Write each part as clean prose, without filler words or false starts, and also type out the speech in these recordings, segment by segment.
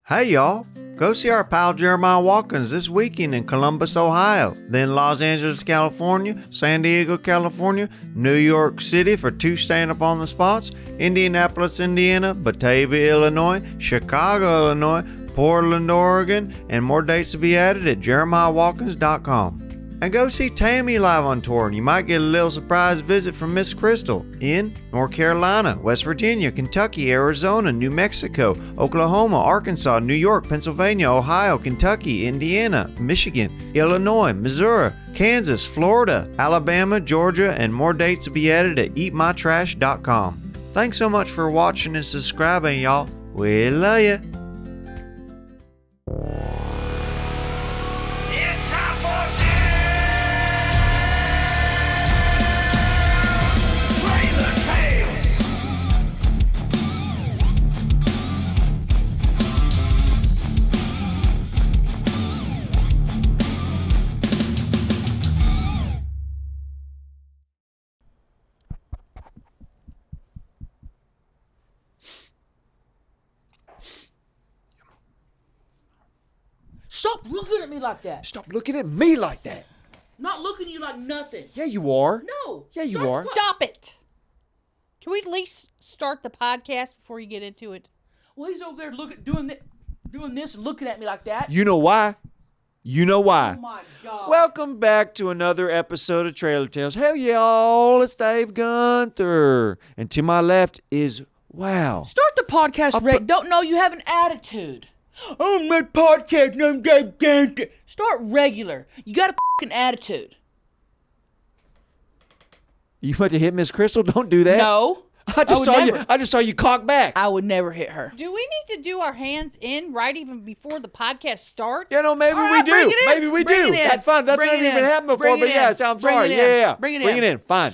Hey y'all, go see our pal Jeremiah Watkins this weekend in Columbus, Ohio, then Los Angeles, California, San Diego, California, New York City for 2 stand-up on the spots, Indianapolis, Indiana, Batavia, Illinois, Chicago, Illinois, Portland, Oregon, and more dates to be added at jeremiahwatkins.com. And go see Tammy live on tour, and you might get a little surprise visit from Miss Crystal in North Carolina, West Virginia, Kentucky, Arizona, New Mexico, Oklahoma, Arkansas, New York, Pennsylvania, Ohio, Kentucky, Indiana, Michigan, Illinois, Missouri, Kansas, Florida, Alabama, Georgia, and more dates to be added at eatmytrash.com. Thanks so much for watching and subscribing, y'all. We love ya. It's time for Trailer Tales. Stop looking at me like that. Stop looking at me like that. Not looking at you like nothing. Yeah, you are. No. Yeah, you Stop are. what? Stop it. Can we at least start the podcast before you get into it? Well, he's over there doing this and looking at me like that. You know why? You know why? Oh my God. Welcome back to another episode of Trailer Tales. Hey, y'all, it's Dave Gunther. And to my left is, wow. Start the podcast, Rick. Don't know you have an attitude. I'm my podcast and I'm Dave Gunther. Start regular. You got a fucking attitude. You about to hit Miss Crystal? Don't do that. No. I just would saw you cock back. I would never hit her. Do we need to do our hands in right even before the podcast starts? You know, maybe All we right, do. bring it in. Maybe we Bring do. it in. That's fine. That's Bring never it even in. happened before, Bring but it yes, in. I'm Bring sorry. it in. Yeah. Bring it Bring it in. in. Fine.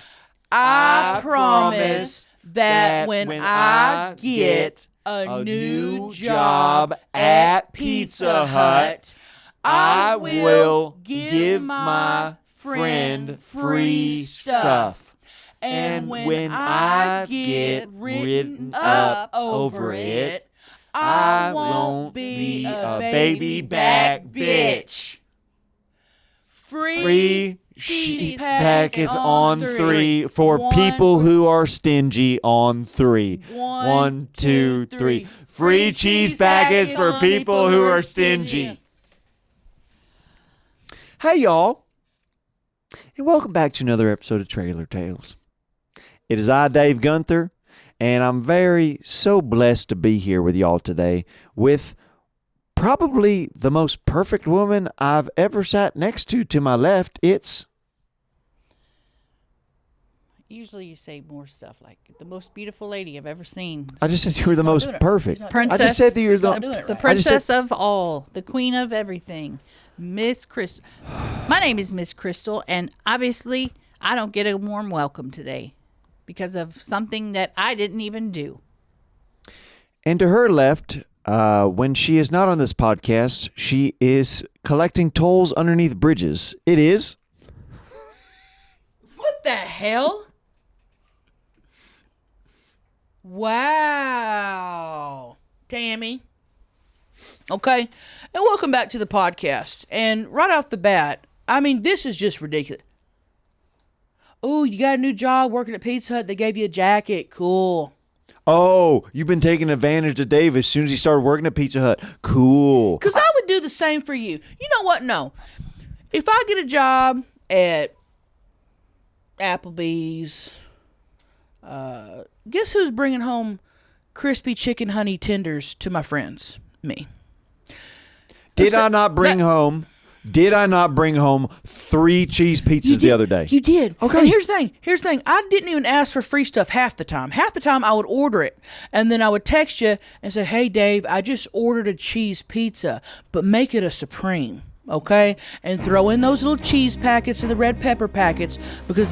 I promise that when I get a new job at Pizza Hut, I will give my friend free stuff. And when I get written up over it, I won't be a baby back bitch. Free cheese packets on 3 for people who are stingy on 3. 1, 2, 3. Free cheese packets for people who are stingy. Hey, y'all, and welcome back to another episode of Trailer Tales. It is I, Dave Gunther, and I'm so blessed to be here with y'all today with probably the most perfect woman I've ever sat next to my left. It's... Usually you say more stuff like the most beautiful lady I've ever seen. I just said you were the most perfect. Princess. I just said that you're The princess of all, the queen of everything, Miss Crystal. My name is Miss Crystal, and obviously I don't get a warm welcome today because of something that I didn't even do. And to her left, when she is not on this podcast, she is collecting tolls underneath bridges. It is... What the hell? Wow. Tammy. Okay. And welcome back to the podcast. And right off the bat, I mean, this is just ridiculous. Oh, you got a new job working at Pizza Hut. They gave you a jacket. Cool. Oh, you've been taking advantage of Dave as soon as he started working at Pizza Hut. Cool. Because I would do the same for you. You know what? No. If I get a job at Applebee's, guess who's bringing home crispy chicken honey tenders to my friends? Me. Did I not bring home 3 cheese pizzas the other day? You did. Okay. And here's the thing. I didn't even ask for free stuff half the time. Half the time I would order it. And then I would text you and say, hey, Dave, I just ordered a cheese pizza, but make it a supreme. Okay? And throw in those little cheese packets and the red pepper packets because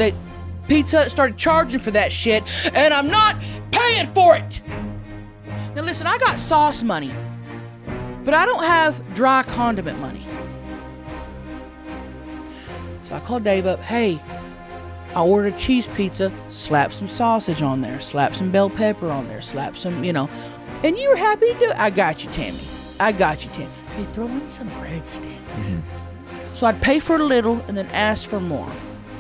Pizza Hut started charging for that shit, and I'm not paying for it. Now listen, I got sauce money, but I don't have dry condiment money. So I called Dave up. Hey, I ordered a cheese pizza. Slap some sausage on there. Slap some bell pepper on there. Slap some, And you were happy to do it. I got you, Tammy. I got you, Tammy. Hey, throw in some breadsticks. So I'd pay for a little and then ask for more.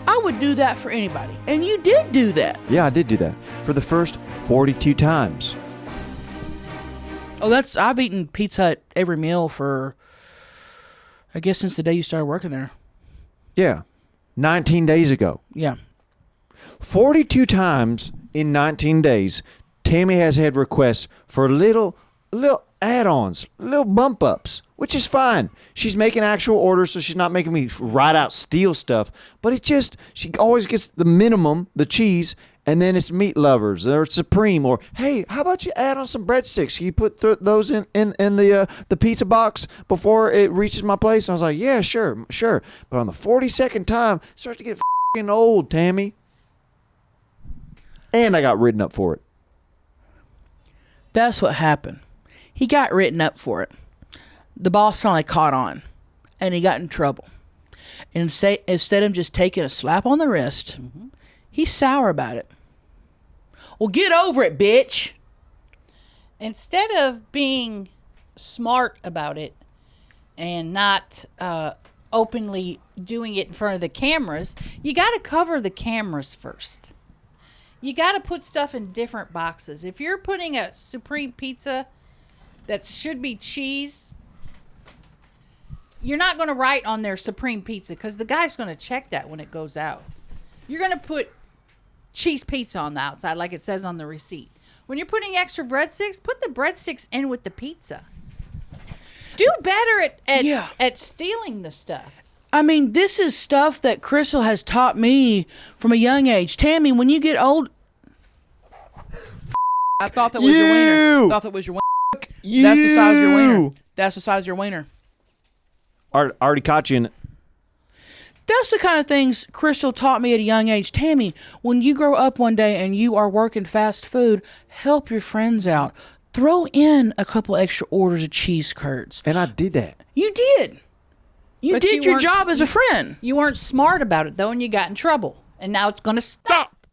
I would do that for anybody. And you did do that. Yeah, I did do that for the first 42 times. Oh, I've eaten Pizza Hut every meal for, I guess, since the day you started working there. Yeah, 19 days ago. Yeah. 42 times in 19 days, Tammy has had requests for little add-ons, little bump ups, which is fine. She's making actual orders, so she's not making me write out steal stuff. But she always gets the minimum, the cheese, and then it's meat lovers or supreme, or hey, how about you add on some breadsticks? Can you put those in the pizza box before it reaches my place? And I was like, yeah, sure. But on the 42nd time, it starts to get f***ing old, Tammy. And I got written up for it. That's what happened. He got written up for it. The boss finally caught on, and he got in trouble. And instead of just taking a slap on the wrist, he's sour about it. Well, get over it, bitch. Instead of being smart about it and not openly doing it in front of the cameras, you got to cover the cameras first. You got to put stuff in different boxes. If you're putting a supreme pizza that should be cheese, you're not going to write on there supreme pizza because the guy's going to check that when it goes out. You're going to put cheese pizza on the outside like it says on the receipt. When you're putting extra breadsticks, put the breadsticks in with the pizza. Do better at stealing the stuff. I mean, this is stuff that Crystal has taught me from a young age. Tammy, when you get old... I thought that was your wiener. Thought that was your wiener. That's the size of your wiener. That's the size of your wiener. Already caught you in it. That's the kind of things Crystal taught me at a young age. Tammy, when you grow up one day and you are working fast food, help your friends out. Throw in a couple extra orders of cheese curds. And I did that. You did. You But did you your job as a friend. You weren't smart about it, though, and you got in trouble. And now it's going to stop.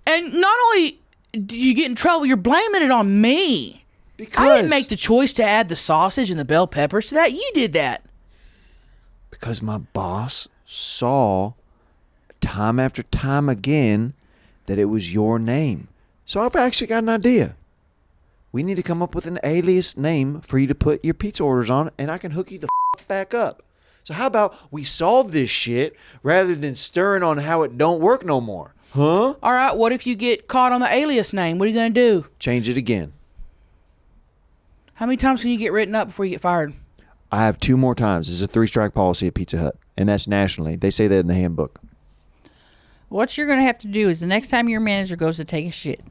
And not only did you get in trouble, you're blaming it on me. Because I didn't make the choice to add the sausage and the bell peppers to that. You did that. Because my boss saw time after time again that it was your name. So I've actually got an idea. We need to come up with an alias name for you to put your pizza orders on, and I can hook you the back up. So how about we solve this shit rather than stirring on how it don't work no more? Huh? All right, what if you get caught on the alias name? What are you going to do? Change it again. How many times can you get written up before you get fired? I have 2 more times. It's a 3-strike policy at Pizza Hut, and that's nationally. They say that in the handbook. What you're going to have to do is the next time your manager goes to take a shit,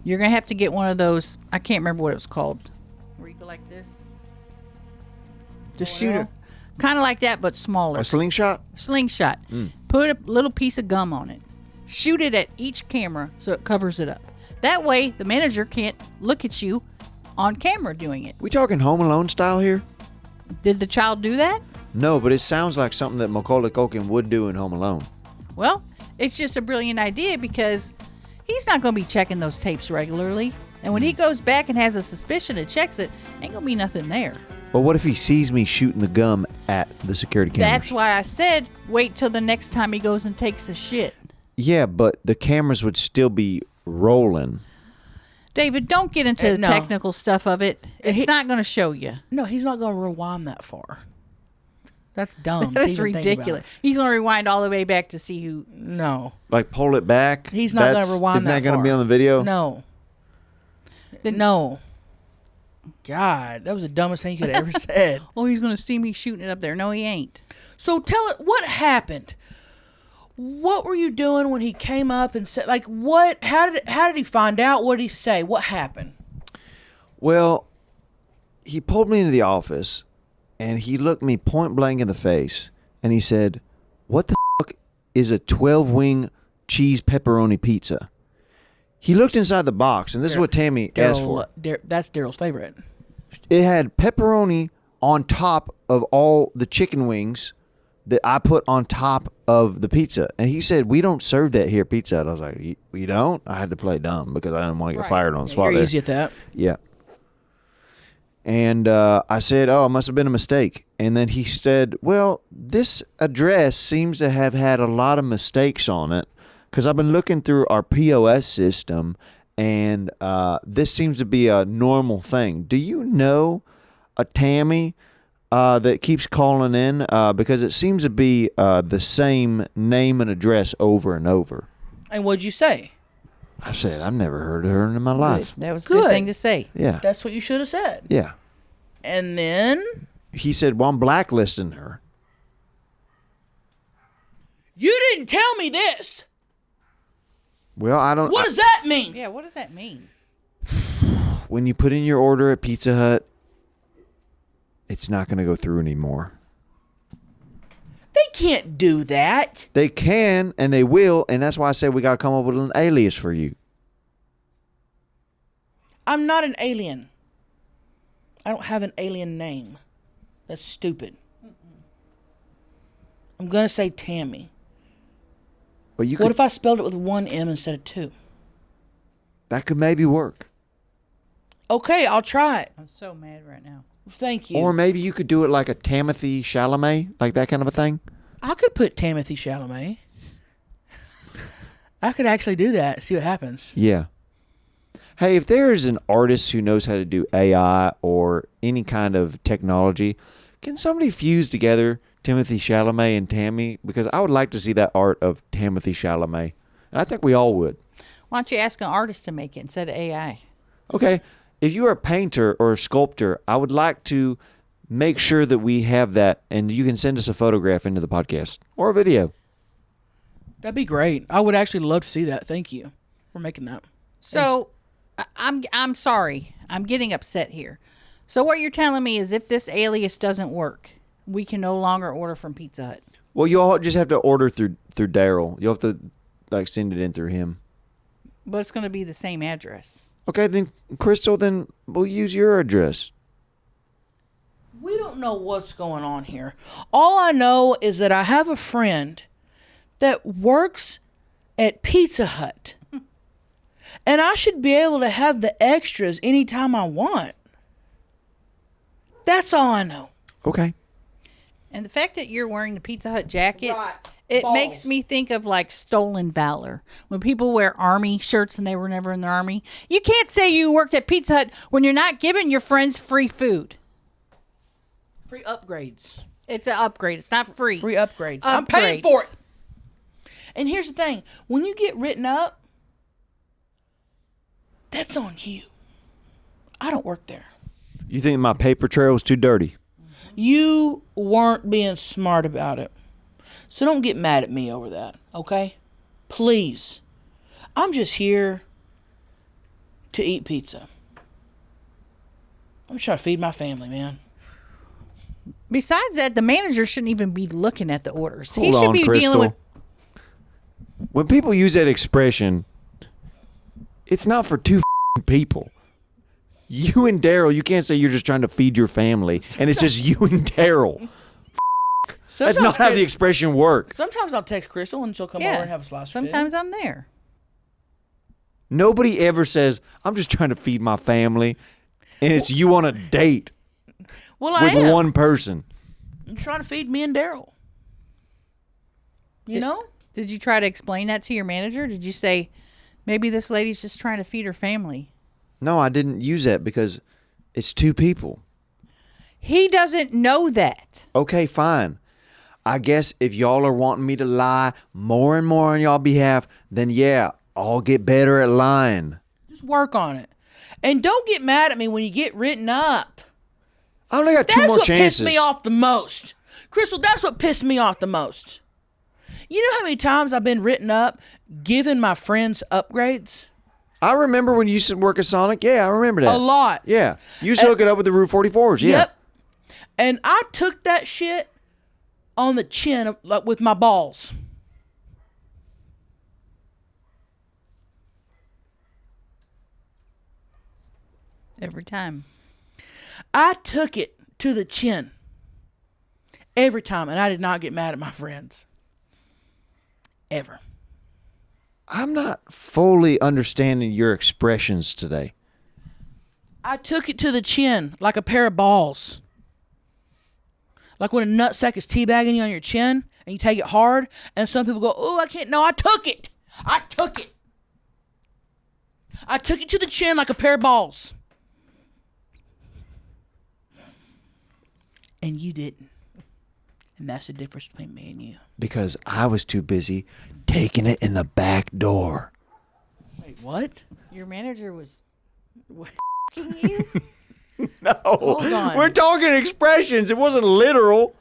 you're going to have to get one of those, I can't remember what it was called, where you go like this. The shooter. Kind of like that, but smaller. A slingshot? Slingshot. Put a little piece of gum on it. Shoot it at each camera so it covers it up. That way, the manager can't look at you on camera doing it. We talking Home Alone style here? Did the child do that? No, but it sounds like something that Macaulay Culkin would do in Home Alone. Well, it's just a brilliant idea because he's not going to be checking those tapes regularly. And when he goes back and has a suspicion and checks it, ain't going to be nothing there. But what if he sees me shooting the gum at the security cameras? That's why I said wait till the next time he goes and takes a shit. Yeah, but the cameras would still be rolling. David, don't get into the no. technical stuff of it. It's not going to show you. No, he's not going to rewind that far. That's dumb. That's to even think ridiculous. about. He's going to rewind all the way back to see who. No. Like pull it back? He's not going to rewind that Isn't that going to far. be on the video? No. No. God, that was the dumbest thing you could have ever said. Oh, he's going to see me shooting it up there. No, he ain't. So tell it, what happened? What were you doing when he came up and said, like, what? How did he find out? What did he say? What happened? Well, he pulled me into the office, and he looked me point blank in the face, and he said, "What the fuck is a 12-wing cheese pepperoni pizza?" He looked inside the box, and this is what Tammy asked for. That's Daryl's favorite. It had pepperoni on top of all the chicken wings that I put on top of the pizza. And he said, "We don't serve that here at Pizza Hut." I was like, "We don't?" I had to play dumb because I didn't want to get fired on the spot You're there. easy at that. Yeah. And I said, oh, it must have been a mistake. And then he said, well, this address seems to have had a lot of mistakes on it because I've been looking through our POS system, and this seems to be a normal thing. Do you know a Tammy that keeps calling in? Because it seems to be the same name and address over and over. And what'd you say? I said, I've never heard of her in my life. That was a good thing to say. Yeah. That's what you should have said. Yeah. And then He said, well, I'm blacklisting her. you didn't tell me this. Well, I don't. What does that mean? Yeah, what does that mean? When you put in your order at Pizza Hut, it's not going to go through anymore. They can't do that. They can and they will, and that's why I said we got to come up with an alias for you. I'm not an alien. I don't have an alien name. That's stupid. I'm going to say Tammy. But you What could, if I spelled it with one M instead of two? that could maybe work. Okay, I'll try it. I'm so mad right now. Thank you. Or maybe you could do it like a Timothy Chalamet, like that kind of a thing. I could put Timothy Chalamet. I could actually do that. See what happens. Yeah. Hey, if there's an artist who knows how to do AI or any kind of technology, can somebody fuse together Timothy Chalamet and Tammy? Because I would like to see that art of Timothy Chalamet. And I think we all would. Why don't you ask an artist to make it instead of AI? Okay. If you are a painter or a sculptor, I would like to make sure that we have that, and you can send us a photograph into the podcast or a video. That'd be great. I would actually love to see that. Thank you for making that. So, I'm sorry. I'm getting upset here. So what you're telling me is if this alias doesn't work, we can no longer order from Pizza Hut. Well, you all just have to order through Daryl. You'll have to send it in through him. But it's going to be the same address. Okay, then, Crystal, then we'll use your address. We don't know what's going on here. All I know is that I have a friend that works at Pizza Hut. And I should be able to have the extras anytime I want. That's all I know. Okay. And the fact that you're wearing the Pizza Hut jacket, Right. it Balls. makes me think of like stolen valor. When people wear army shirts and they were never in the army. You can't say you worked at Pizza Hut when you're not giving your friends free food. Free upgrades. It's an upgrade. It's not free. Free upgrades. I'm paying Upgrades. for it. And here's the thing. When you get written up, that's on you. I don't work there. You think my paper trail is too dirty? You weren't being smart about it. So don't get mad at me over that, okay? Please. I'm just here to eat pizza. I'm trying to feed my family, man. Besides that, the manager shouldn't even be looking at the orders. He Hold should on, be Crystal. dealing with. When people use that expression, it's not for two people. You and Daryl, you can't say you're just trying to feed your family, and it's just you and Daryl. That's not how the expression works. Sometimes I'll text Crystal and she'll come over and have a slice of Sometimes I'm there. Nobody ever says, I'm just trying to feed my family, and it's you on a date Well, I with am. one person. I'm trying to feed me and Daryl. You know? Did you try to explain that to your manager? Did you say, maybe this lady's just trying to feed her family? No, I didn't use that because it's two people. He doesn't know that. Okay, fine. I guess if y'all are wanting me to lie more and more on y'all behalf, then yeah, I'll get better at lying. Just work on it. And don't get mad at me when you get written up. I only got two That's more what chances. pissed me off the most. Crystal, that's what pissed me off the most. You know how many times I've been written up giving my friends upgrades? I remember when you used to work at Sonic. Yeah, I remember that. A lot. Yeah. You used to hook it up with the Route 44s. Yeah. Yep. And I took that shit on the chin like with my balls. Every time. I took it to the chin every time, and I did not get mad at my friends. Ever. I'm not fully understanding your expressions today. I took it to the chin like a pair of balls. Like when a nutsack is teabagging you on your chin and you take it hard, and some people go, "Oh, I can't." No, I took it. I took it. I took it to the chin like a pair of balls. And you didn't. And that's the difference between me and you. Because I was too busy taking it in the back door. Wait, what? Your manager was you? No, Hold on. we're talking expressions. It wasn't literal.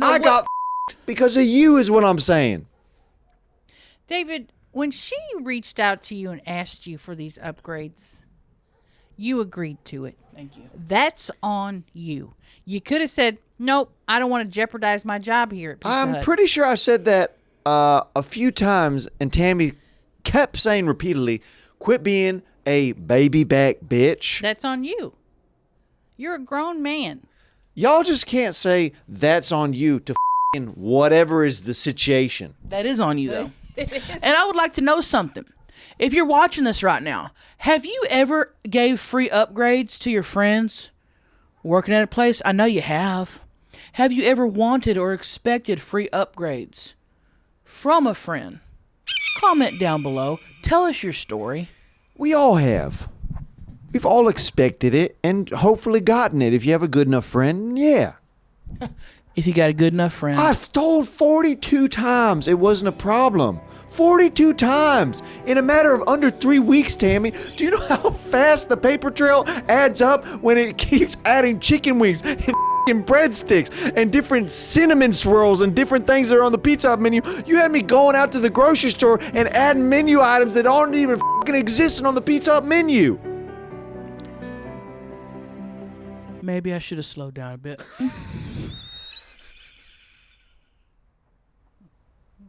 I got because of you is what I'm saying. David, when she reached out to you and asked you for these upgrades, you agreed to it. Thank you. That's on you. You could have said, nope, I don't want to jeopardize my job here at Pizza I'm Hut. pretty sure I said that a few times, and Tammy kept saying repeatedly, quit being a baby back bitch. That's on you. You're a grown man. Y'all just can't say that's on you to f***ing whatever is the situation. That is on you, though. And I would like to know something. If you're watching this right now, have you ever gave free upgrades to your friends working at a place? I know you have. Have you ever wanted or expected free upgrades from a friend? Comment down below. Tell us your story. We all have. We've all expected it and hopefully gotten it. If you have a good enough friend, yeah. If you got a good enough friend. I've stole 42 times. It wasn't a problem. 42 times in a matter of under 3 weeks, Tammy. Do you know how fast the paper trail adds up when it keeps adding chicken wings and f***ing breadsticks and different cinnamon swirls and different things that are on the Pizza Hut menu? You had me going out to the grocery store and adding menu items that aren't even f***ing existing on the Pizza Hut menu. Maybe I should have slowed down a bit.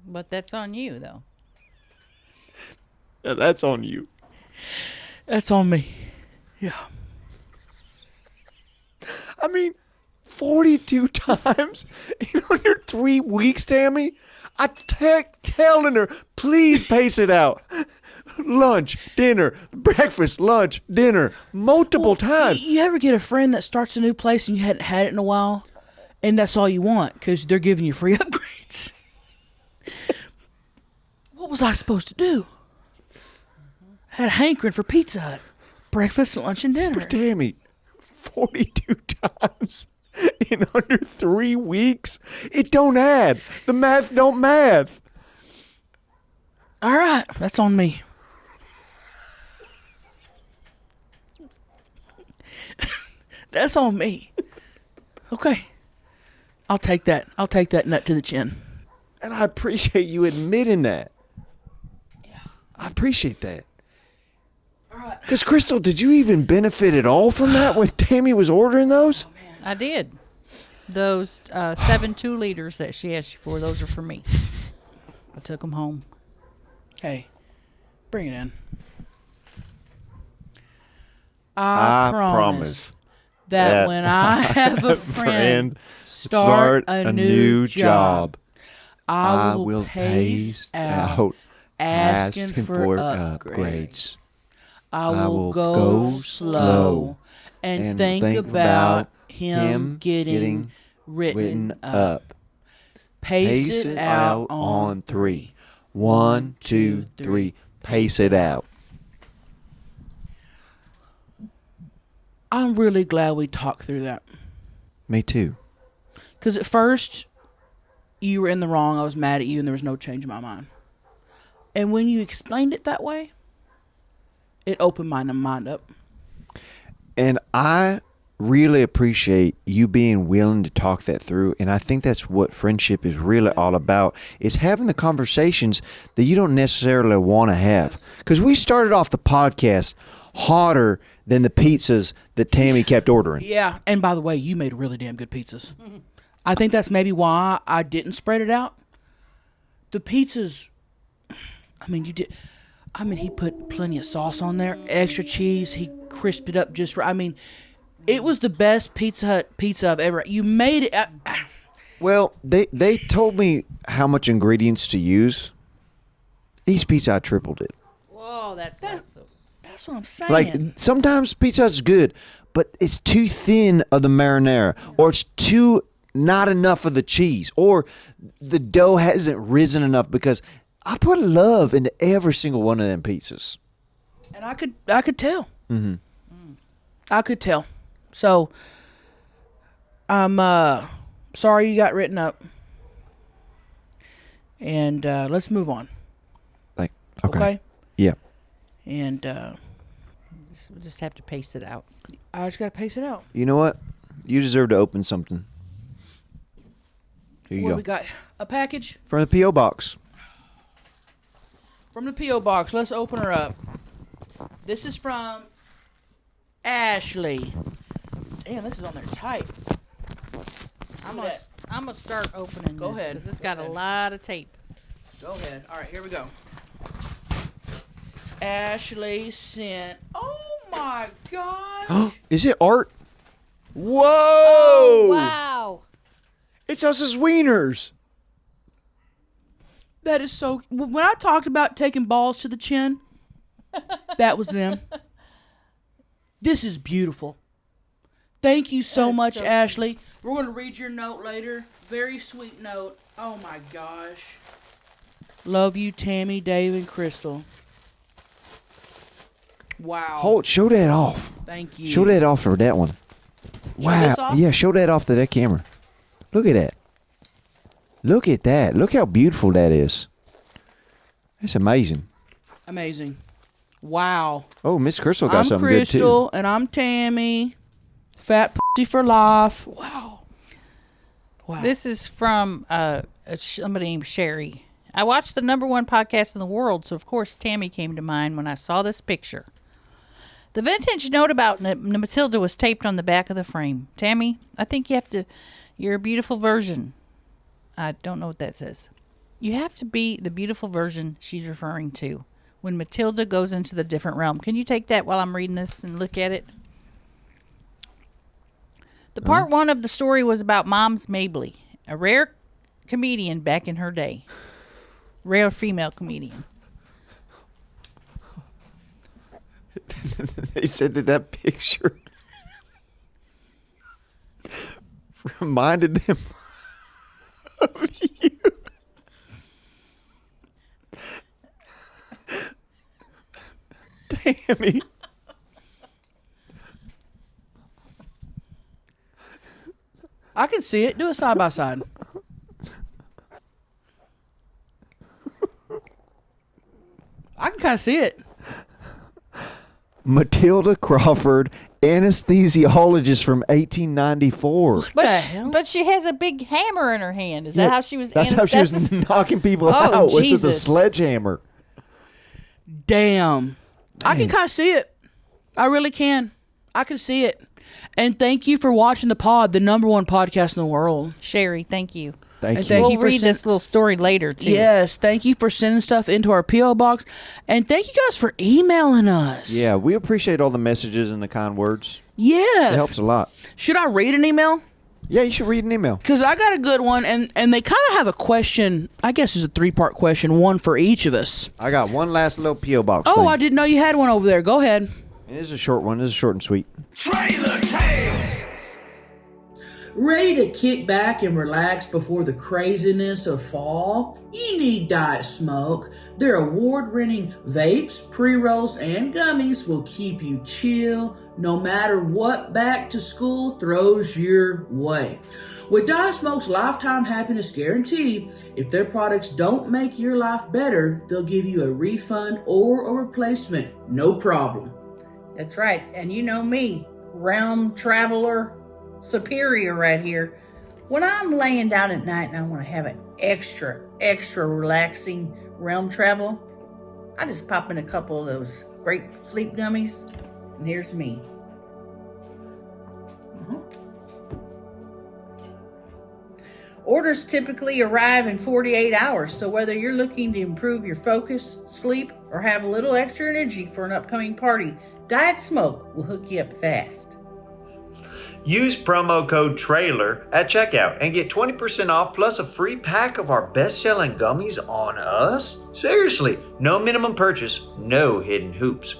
But that's on you, though. Yeah, that's on you. That's on me. Yeah. I mean, 42 times in under 3 weeks, Tammy? I telling her, please pace it out. Lunch, dinner, breakfast, lunch, dinner, multiple times. You ever get a friend that starts a new place and you hadn't had it in a while, and that's all you want because they're giving you free upgrades? What was I supposed to do? I had a hankering for Pizza Hut. Breakfast, lunch, and dinner. Tammy, 42 times in under 3 weeks? It don't add. The math don't math. All right, that's on me. That's on me. Okay. I'll take that. I'll take that nut to the chin. And I appreciate you admitting that. I appreciate that. Because, Crystal, did you even benefit at all from that when Tammy was ordering those? I did. Those 7 2-liters that she asked you for, those are for me. I took them home. Hey, bring it in. I promise that when I have a friend start a new job, I will pace out asking for upgrades. I will go slow and think about him getting written up. Pace it out on 3. 1, 2, 3. Pace it out. I'm really glad we talked through that. Me too. Because at first, you were in the wrong. I was mad at you, and there was no change in my mind. And when you explained it that way, it opened my mind up. And I really appreciate you being willing to talk that through. And I think that's what friendship is really all about, is having the conversations that you don't necessarily want to have. Because we started off the podcast hotter than the pizzas that Tammy kept ordering. Yeah, and by the way, you made really damn good pizzas. I think that's maybe why I didn't spread it out. The pizzas, I mean, you did. I mean, he put plenty of sauce on there, extra cheese. He crisped it up just right. I mean, it was the best Pizza Hut pizza I've ever. You made it. Well, they told me how much ingredients to use. Each pizza, I tripled it. Whoa, that's not so. That's what I'm saying. Like, sometimes Pizza Hut is good, but it's too thin of the marinara, or it's too not enough of the cheese, or the dough hasn't risen enough, because I put love into every single one of them pizzas. And I could tell. Mm-hmm. I could tell. So, I'm sorry you got written up. And let's move on. Okay? Yeah. And We'll just have to pace it out. I just got to pace it out. You know what? You deserve to open something. Here you What go. we got? A package From the P.O. Box. from the P.O. Box. Let's open her up. This is from Ashley. Damn, this is on there tight. I'm gonna start opening Go this ahead. because it's got Go a ahead. lot of tape. Go ahead. All right, here we go. Ashley sent. Oh my gosh. Is it art? Whoa! Oh, wow. It's us as wieners. That is so. When I talked about taking balls to the chin, that was them. This is beautiful. Thank you so That is much, so Ashley. We're going to read your note later. Very sweet note. Oh my gosh. Love you, Tammy, Dave, and Crystal. Wow. Show that off. Thank you. Show that off for that one. Wow. this off? Yeah, show that off to that camera. Look at that. Look at that. Look how beautiful that is. That's amazing. Amazing. Wow. Oh, Miss Crystal got I'm something Crystal, good too. and I'm Tammy. Fat pussy for life. Wow. Wow. This is from somebody named Sherry. I watched the #1 podcast in the world, so of course Tammy came to mind when I saw this picture. The vintage note about Matilda was taped on the back of the frame. Tammy, I think you're a beautiful version. I don't know what that says. You have to be the beautiful version she's referring to when Matilda goes into the different realm. Can you take that while I'm reading this and look at it? The part one of the story was about Moms Mabley, a rare comedian back in her day. Rare female comedian. They said that picture reminded them of you. Tammy. I can see it. Do it side by side. I can kind of see it. Matilda Crawford, anesthesiologist from 1894. But the hell? But she has a big hammer in her hand. Is that how she was? That's how she was knocking people out. Was with a Jesus. sledgehammer. Damn. I can Dang. kind of see it. I really can. I can see it. And thank you for watching the pod, the #1 podcast in the world. Sherry, thank you. Thank And you. thank We'll you for read sen- this little story later too. Yes, thank you for sending stuff into our P.O. box. And thank you guys for emailing us. Yeah, we appreciate all the messages and the kind words. Yes. It helps a lot. Should I read an email? Yeah, you should read an email. Because I got a good one, and they kind of have a question. I guess it's a 3-part question, one for each of us. I got one last little P.O. box Oh, thing. I didn't know you had one over there. Go ahead. And this is a short one. This is short and sweet. Trailer Tales. Ready to kick back and relax before the craziness of fall? You need Diet Smoke. Their award-winning vapes, pre-rolls, and gummies will keep you chill no matter what back to school throws your way. With Diet Smoke's lifetime happiness guarantee, if their products don't make your life better, they'll give you a refund or a replacement, no problem. That's right. And you know me, realm traveler superior right here. When I'm laying down at night and I want to have an extra relaxing realm travel, I just pop in a couple of those great sleep gummies, and here's me. Orders typically arrive in 48 hours, so whether you're looking to improve your focus, sleep, or have a little extra energy for an upcoming party, Diet Smoke will hook you up fast. Use promo code TRAILER at checkout and get 20% off plus a free pack of our best-selling gummies on us? Seriously, no minimum purchase, no hidden hoops.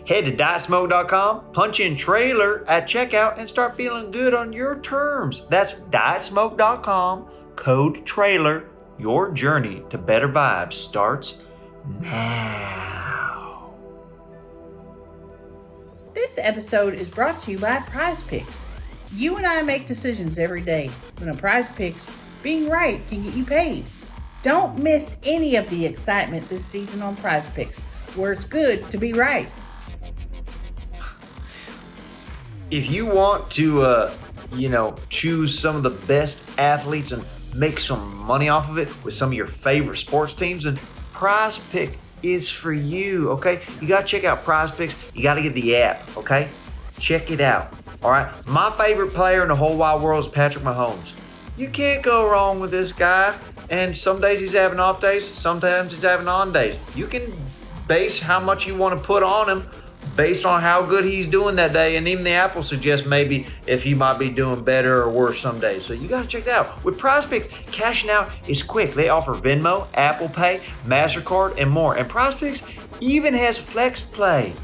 Head to dietsmoke.com, punch in trailer at checkout, and start feeling good on your terms. That's dietsmoke.com, code trailer. Your journey to better vibes starts now. This episode is brought to you by Prize Picks. You and I make decisions every day, but on Prize Picks, being right can get you paid. Don't miss any of the excitement this season on Prize Picks, where it's good to be right. If you want to, choose some of the best athletes and make some money off of it with some of your favorite sports teams, then Prize Pick is for you, okay? You got to check out Prize Picks. You got to get the app, okay? Check it out, all right? My favorite player in the whole wide world is Patrick Mahomes. You can't go wrong with this guy. And some days he's having off days, sometimes he's having on days. You can base how much you want to put on him based on how good he's doing that day. And even the app will suggest maybe if he might be doing better or worse some days. So you got to check that out. With Prize Picks, cashing out is quick. They offer Venmo, Apple Pay, MasterCard, and more. And Prize Picks even has Flex Play,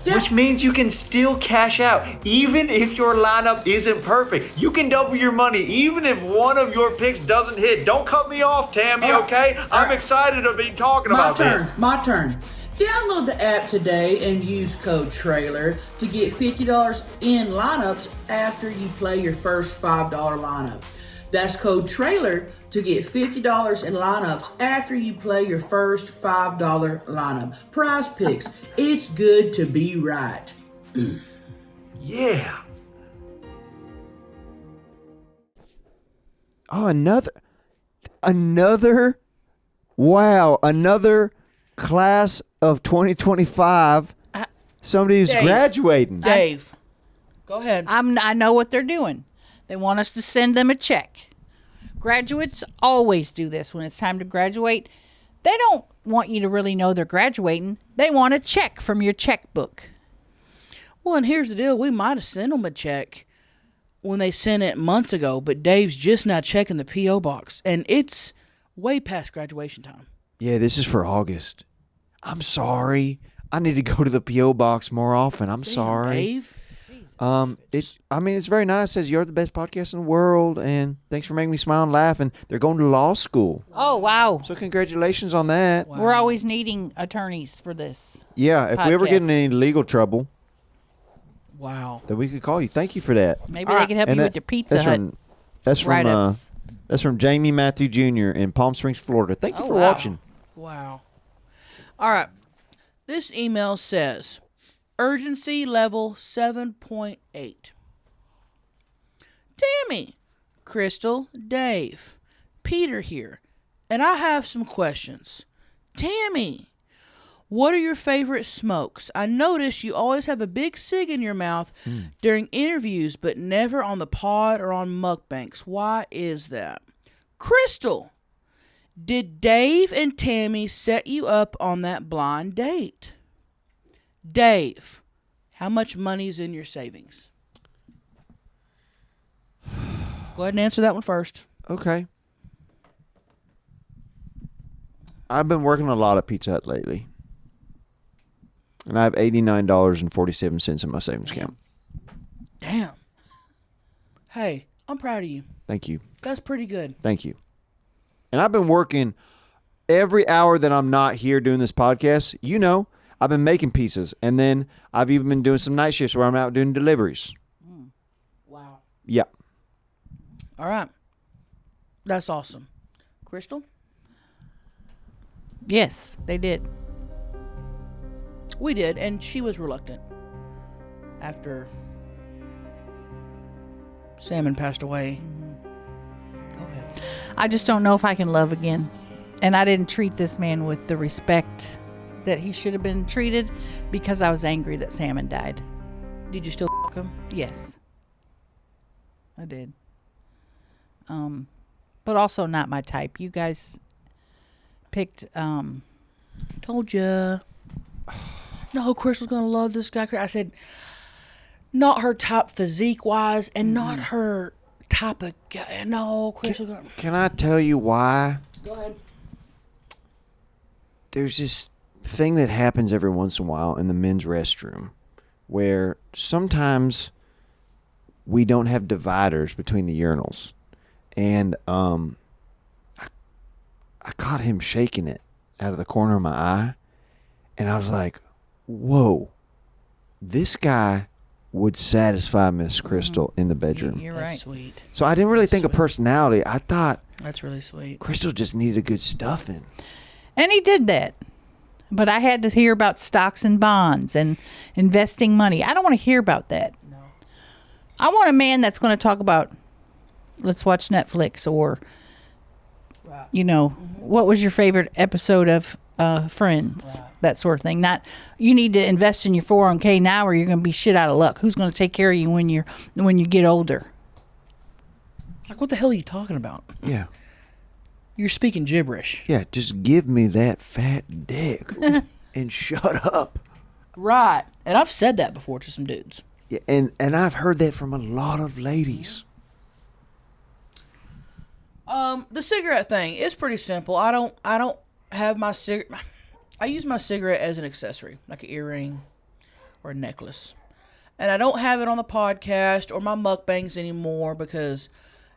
which means you can still cash out even if your lineup isn't perfect. You can double your money even if one of your picks doesn't hit. Don't cut me off, Tammy, okay? I'm excited to be talking about this. My turn. Download the app today and use code TRAILER to get $50 in lineups after you play your first $5 lineup. That's code TRAILER to get $50 in lineups after you play your first $5 lineup. Prize Picks. It's good to be right. Yeah. Oh, another class of 2025. Somebody who's graduating. Dave, go ahead. I know what they're doing. They want us to send them a check. Graduates always do this when it's time to graduate. They don't want you to really know they're graduating. They want a check from your checkbook. Well, and here's the deal. We might have sent them a check when they sent it months ago, but Dave's just not checking the P.O. box, and it's way past graduation time. Yeah, this is for August. I'm sorry. I need to go to the P.O. box more often. I'm sorry. Dave? It's very nice. It says you're the best podcast in the world, and thanks for making me smile and laugh. And they're going to law school. Oh, wow. So congratulations on that. Wow. We're always needing attorneys for this. Yeah, if we ever get in any legal trouble, then we could call you. Thank you for that. Maybe they can help you with your Pizza Hut write-ups. That's from Jamie Matthew Jr. in Palm Springs, Florida. Thank you for watching. Wow. All right. This email says, urgency level 7.8. Tammy, Crystal, Dave, Peter here, and I have some questions. Tammy, what are your favorite smokes? I notice you always have a big cig in your mouth during interviews, but never on the pod or on mukbangs. Why is that? Crystal, did Dave and Tammy set you up on that blind date? Dave, how much money is in your savings? Go ahead and answer that one first. Okay. I've been working a lot at Pizza Hut lately. And I have $89.47 in my savings account. Damn. Hey, I'm proud of you. Thank you. That's pretty good. Thank you. And I've been working every hour that I'm not here doing this podcast. I've been making pizzas. And then I've even been doing some night shifts where I'm out doing deliveries. Wow. Yeah. All right. That's awesome. Crystal? Yes, they did. We did, and she was reluctant after Salmon passed away. Go ahead. I just don't know if I can love again. And I didn't treat this man with the respect that he should have been treated because I was angry that Salmon died. Did you still fuck him? Yes. I did. But also not my type. You guys picked Told ya. No, Crystal's gonna love this guy. I said, not her type physique wise, and not her type of guy. No, Crystal. Can I tell you why? Go ahead. There's just thing that happens every once in a while in the men's restroom where sometimes we don't have dividers between the urinals. And I caught him shaking it out of the corner of my eye. And I was like, whoa, this guy would satisfy Miss Crystal in the bedroom. You're That's right. sweet. So I didn't really think of personality. I thought That's really sweet. Crystal just needed a good stuffing. And he did that. But I had to hear about stocks and bonds and investing money. I don't want to hear about that. No. I want a man that's going to talk about, let's watch Netflix, or, you know, what was your favorite episode of Friends? Right. That sort of thing. Not, you need to invest in your 401k now or you're going to be shit out of luck. Who's going to take care of you when you get older? Like, what the hell are you talking about? Yeah. You're speaking gibberish. Yeah, just give me that fat dick and shut up. Right. And I've said that before to some dudes. Yeah, and I've heard that from a lot of ladies. The cigarette thing is pretty simple. I don't have my cigarette. I use my cigarette as an accessory, like an earring or a necklace. And I don't have it on the podcast or my mukbangs anymore because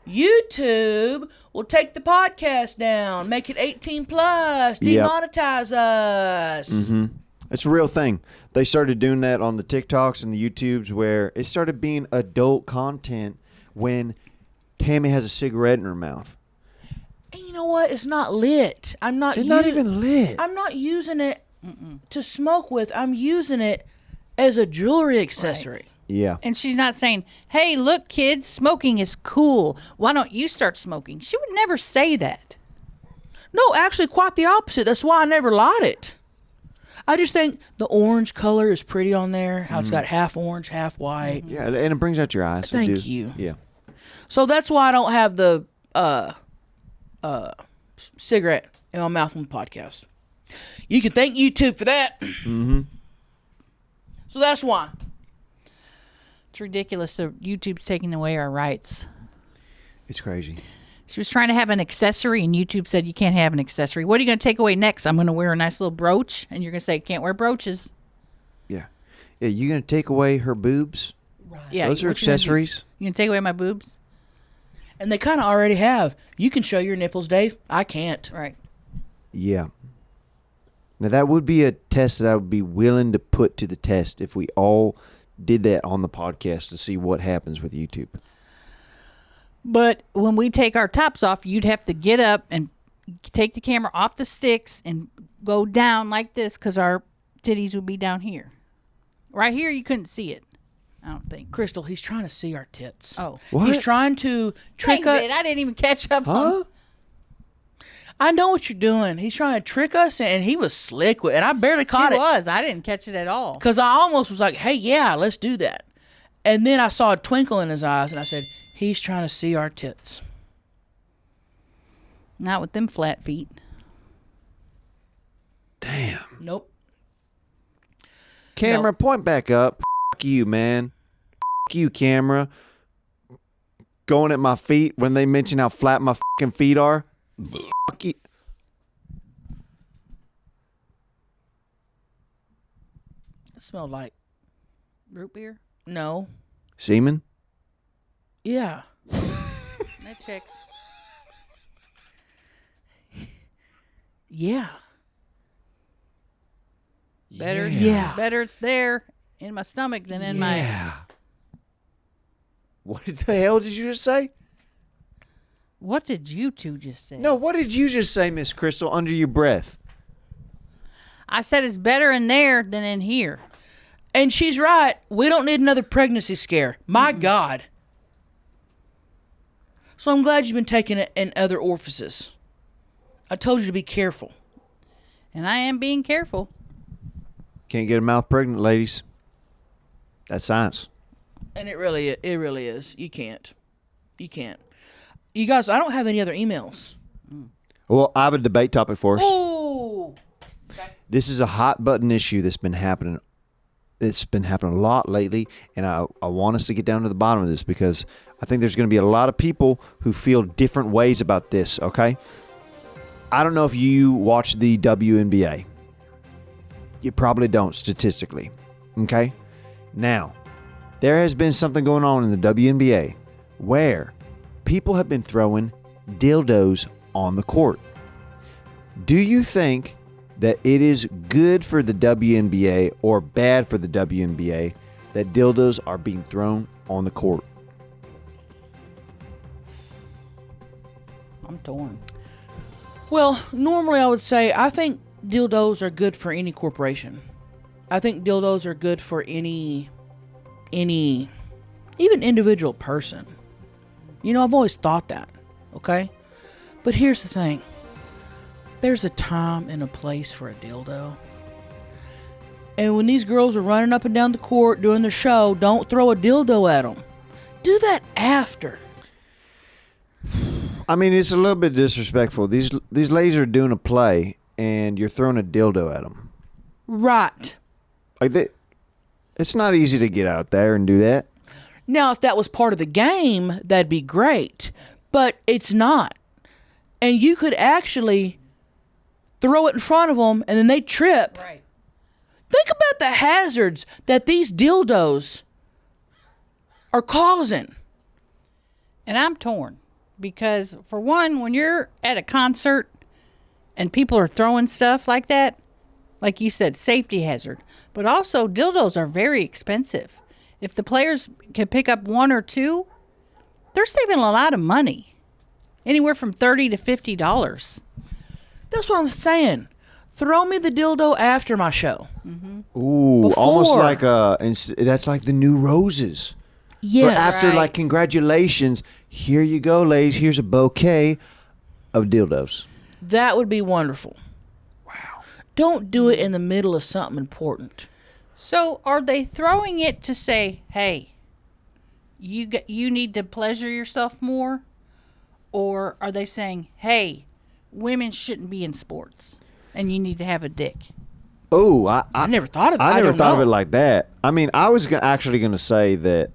YouTube will take the podcast down, make it 18 plus, demonetize us. Mm-hmm. It's a real thing. They started doing that on the TikToks and the YouTubes where it started being adult content when Tammy has a cigarette in her mouth. And you know what? It's not lit. It's not even lit. I'm not using it to smoke with. I'm using it as a jewelry accessory. Right. Yeah. And she's not saying, hey, look, kids, smoking is cool. Why don't you start smoking? She would never say that. No, actually, quite the opposite. That's why I never light it. I just think the orange color is pretty on there. How it's got half orange, half white. Yeah, and it brings out your eyes. Thank you. Yeah. So that's why I don't have the cigarette in my mouth on the podcast. You can thank YouTube for that. Mm-hmm. So that's why. It's ridiculous that YouTube's taking away our rights. It's crazy. She was trying to have an accessory, and YouTube said you can't have an accessory. What are you going to take away next? I'm going to wear a nice little brooch, and you're going to say can't wear brooches. Yeah. Yeah, you going to take away her boobs? Right. Yeah, Those are accessories. You going to take away my boobs? And they kind of already have. You can show your nipples, Dave. I can't. Right. Yeah. Now, that would be a test that I would be willing to put to the test if we all did that on the podcast to see what happens with YouTube. But when we take our tops off, you'd have to get up and take the camera off the sticks and go down like this because our titties would be down here. Right here, you couldn't see it, I don't think. Crystal, he's trying to see our tits. Oh. What? He's trying to trick us. I didn't even catch up Huh? on. I know what you're doing. He's trying to trick us, and he was slick with it. And I barely caught He it. was. I didn't catch it at all. Because I almost was like, hey, yeah, let's do that. And then I saw a twinkle in his eyes, and I said, he's trying to see our tits. Not with them flat feet. Damn. Nope. Camera, No. point back up. F*** you, man. F*** you, camera. Going at my feet when they mention how flat my fucking feet are. F*** you. It smelled like, Root beer? no. Semen? Yeah. That checks. Yeah. Better, Yeah. better it's there in my stomach than in my. Yeah. What the hell did you just say? What did you two just say? No, what did you just say, Miss Crystal, under your breath? I said it's better in there than in here. And she's right. We don't need another pregnancy scare. My God. So I'm glad you've been taking it in other orifices. I told you to be careful. And I am being careful. Can't get a mouth pregnant, ladies. That's science. And it really is. You can't. You can't. You guys, I don't have any other emails. Well, I have a debate topic for us. Ooh. This is a hot button issue that's been happening. It's been happening a lot lately, and I want us to get down to the bottom of this because I think there's going to be a lot of people who feel different ways about this, okay? I don't know if you watch the WNBA. You probably don't statistically. Okay? Now, there has been something going on in the WNBA where people have been throwing dildos on the court. Do you think that it is good for the WNBA or bad for the WNBA that dildos are being thrown on the court? I'm torn. Well, normally I would say I think dildos are good for any corporation. I think dildos are good for any even individual person. You know, I've always thought that, okay? But here's the thing. There's a time and a place for a dildo. And when these girls are running up and down the court doing the show, don't throw a dildo at them. Do that after. I mean, it's a little bit disrespectful. These ladies are doing a play, and you're throwing a dildo at them. Right. It's not easy to get out there and do that. Now, if that was part of the game, that'd be great. But it's not. And you could actually throw it in front of them, and then they trip. Right. Think about the hazards that these dildos are causing. And I'm torn because, for one, when you're at a concert and people are throwing stuff like that, like you said, safety hazard. But also, dildos are very expensive. If the players can pick up one or two, they're saving a lot of money. Anywhere from $30 to $50. That's what I'm saying. Throw me the dildo after my show. Mm-hmm. Ooh, Before. almost like that's like the new roses. Yes. Or after, Right. like, congratulations, here you go, ladies. Here's a bouquet of dildos. That would be wonderful. Wow. Don't do it in the middle of something important. So are they throwing it to say, hey, you need to pleasure yourself more? Or are they saying, hey, women shouldn't be in sports and you need to have a dick? Oh, I never thought of that. I never don't thought of know. it like that. I mean, I was actually going to say that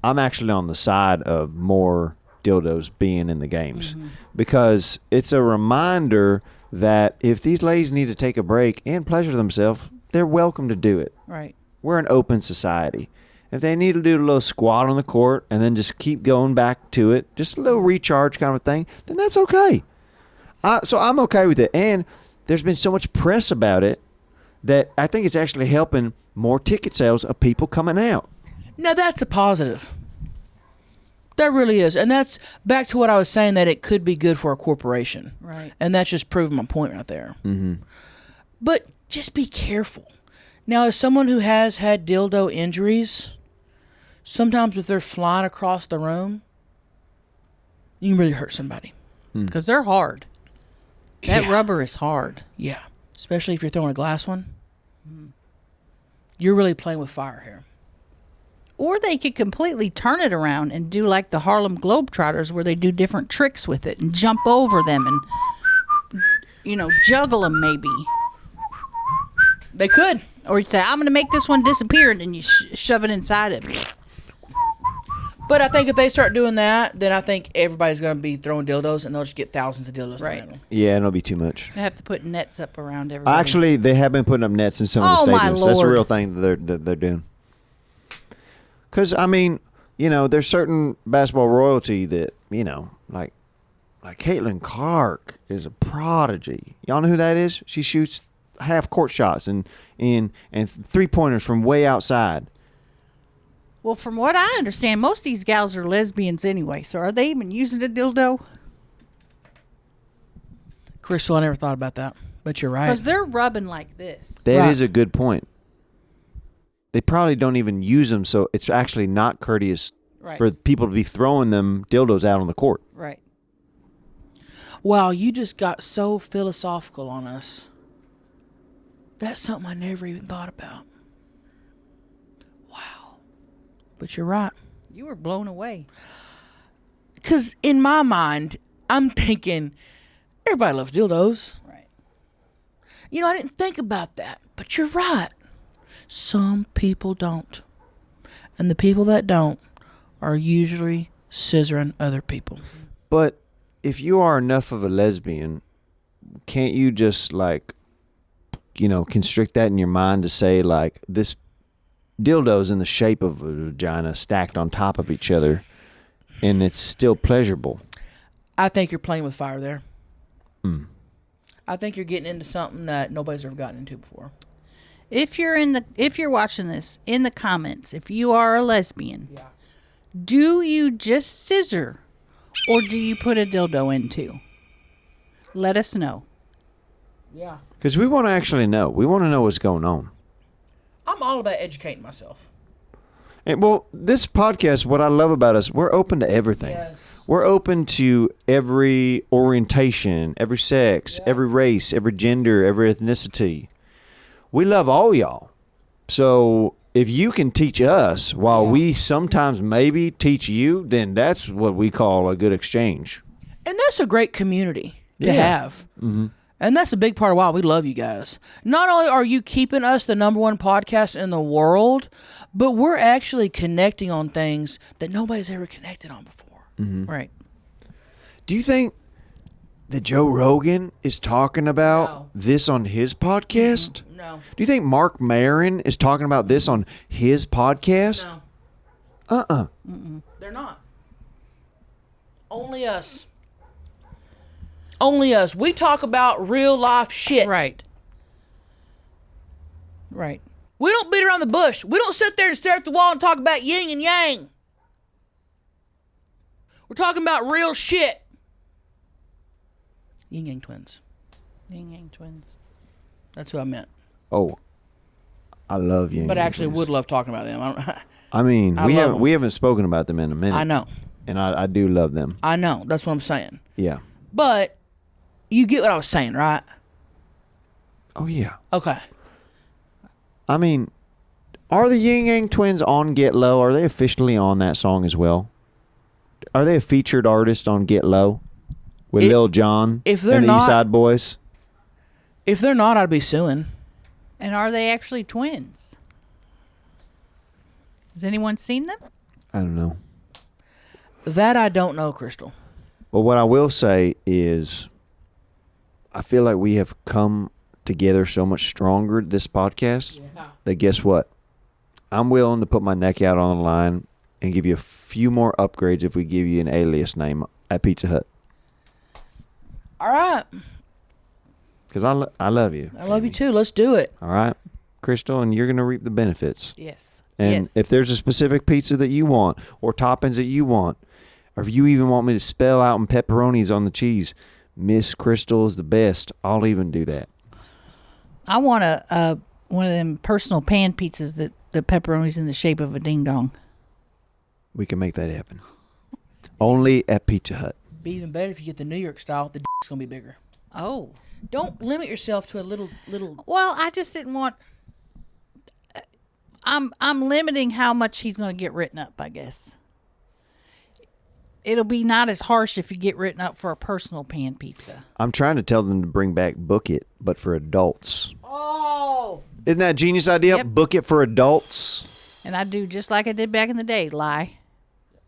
I'm actually on the side of more dildos being in the games because it's a reminder that if these ladies need to take a break and pleasure themselves, they're welcome to do it. Right. We're an open society. If they need to do a little squat on the court and then just keep going back to it, just a little recharge kind of thing, then that's okay. So I'm okay with it. And there's been so much press about it that I think it's actually helping more ticket sales of people coming out. Now, that's a positive. That really is. And that's back to what I was saying, that it could be good for a corporation. Right. And that's just proving my point right there. Mm-hmm. But just be careful. Now, as someone who has had dildo injuries, sometimes if they're flying across the room, you can really hurt somebody. Because they're hard. That Yeah. rubber is hard. Yeah. Especially if you're throwing a glass one. You're really playing with fire here. Or they could completely turn it around and do like the Harlem Globetrotters where they do different tricks with it and jump over them and, juggle them maybe. They could. Or you say, I'm going to make this one disappear, and then you shove it inside of you. But I think if they start doing that, then I think everybody's going to be throwing dildos, and they'll just get thousands of dildos. Right. At them. Yeah, it'll be too much. They have to put nets up around everybody. Actually, they have been putting up nets in some of the Oh, my stadiums. That's a Lord. real thing that they're doing. Because, I mean, there's certain basketball royalty that, like Caitlin Clark is a prodigy. Y'all know who that is? She shoots half court shots and 3-pointers from way outside. Well, from what I understand, most of these gals are lesbians anyway. So are they even using a dildo? Crystal, I never thought about that, but you're right. Because they're rubbing like this. That is Right. a good point. They probably don't even use them, so it's actually not courteous Right. for people to be throwing them dildos out on the court. Right. Wow, you just got so philosophical on us. That's something I never even thought about. Wow. But you're right. You were blown away. Because in my mind, I'm thinking, everybody loves dildos. Right. I didn't think about that. But you're right. Some people don't. And the people that don't are usually scissoring other people. But if you are enough of a lesbian, can't you just constrict that in your mind to say like this dildo is in the shape of a vagina stacked on top of each other, and it's still pleasurable. I think you're playing with fire there. I think you're getting into something that nobody's ever gotten into before. If you're watching this in the comments, if you are a lesbian, do you just scissor or do you put a dildo in too? Let us know. Yeah. Because we want to actually know. We want to know what's going on. I'm all about educating myself. And well, this podcast, what I love about us, we're open to everything. Yes. We're open to every orientation, every sex, every race, every gender, every ethnicity. We love all y'all. So if you can teach us while we sometimes maybe teach you, then that's what we call a good exchange. And that's a great community to have. Mm-hmm. And that's a big part of why we love you guys. Not only are you keeping us the #1 podcast in the world, but we're actually connecting on things that nobody's ever connected on before. Mm-hmm. Right. Do you think that Joe Rogan is talking about this on his podcast? No. Do you think Mark Maron is talking about this on his podcast? No. They're not. Only us. Only us. We talk about real life shit. Right. Right. We don't beat around the bush. We don't sit there and stare at the wall and talk about yin and yang. We're talking about real shit. Yin Yang Twins. Yin Yang Twins. That's who I meant. Oh, I love you. But actually would love talking about them. I mean, I love them. we haven't spoken about them in a minute. I know. And I do love them. I know. That's what I'm saying. Yeah. But you get what I was saying, right? Oh, yeah. Okay. I mean, are the Yin Yang Twins on Get Low? Are they officially on that song as well? Are they a featured artist on Get Low with Lil Jon if they're and the not, East Side Boys? If they're not, I'd be suing. And are they actually twins? Has anyone seen them? I don't know. That I don't know, Crystal. Well, what I will say is I feel like we have come together so much stronger this podcast that guess what? I'm willing to put my neck out on the line and give you a few more upgrades if we give you an alias name at Pizza Hut. All right. Because I love you. I love you too. Let's do it. All right, Crystal, and you're going to reap the benefits. Yes. And if there's a specific pizza that you want or toppings that you want, or if you even want me to spell out in pepperonis on the cheese, Miss Crystal is the best. I'll even do that. I want one of them personal pan pizzas that the pepperoni's in the shape of a ding dong. We can make that happen. Only at Pizza Hut. Be even better if you get the New York style. The dick's gonna be bigger. Oh. Don't limit yourself to a little. Well, I just didn't want. I'm limiting how much he's going to get written up, I guess. It'll be not as harsh if you get written up for a personal pan pizza. I'm trying to tell them to bring back Book It, but for adults. Oh. Isn't that a genius idea? Yep. Book It for adults. And I do just like I did back in the day, lie.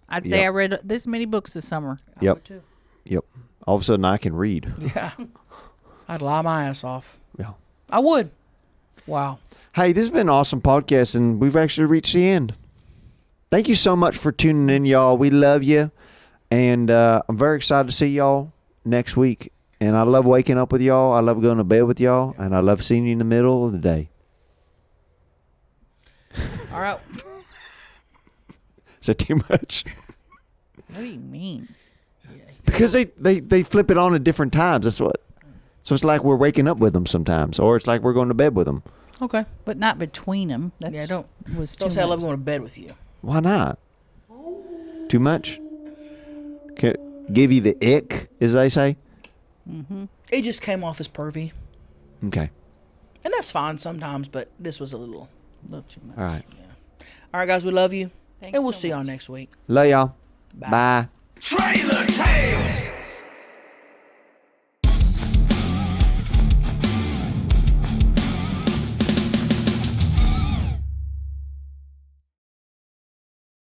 I'd say Yep. I read this many books this summer. I would too. Yep. All of a sudden I can read. Yeah. I'd lie my ass off. Yeah. I would. Wow. Hey, this has been an awesome podcast, and we've actually reached the end. Thank you so much for tuning in, y'all. We love you, and I'm very excited to see y'all next week. And I love waking up with y'all. I love going to bed with y'all, and I love seeing you in the middle of the day. All right. Is that too much? What do you mean? Because they flip it on at different times. That's what. So it's like we're waking up with them sometimes, or it's like we're going to bed with them. Okay. But not between them. That's Yeah, don't too say I love much. going to bed with you. Why not? Too much? Give you the ick, as they say? It just came off as pervy. Okay. And that's fine sometimes, but this was a little too much. All right. All right, guys, we love you. Thanks and we'll so see y'all much. next week. Love y'all. Bye. Trailer Tales.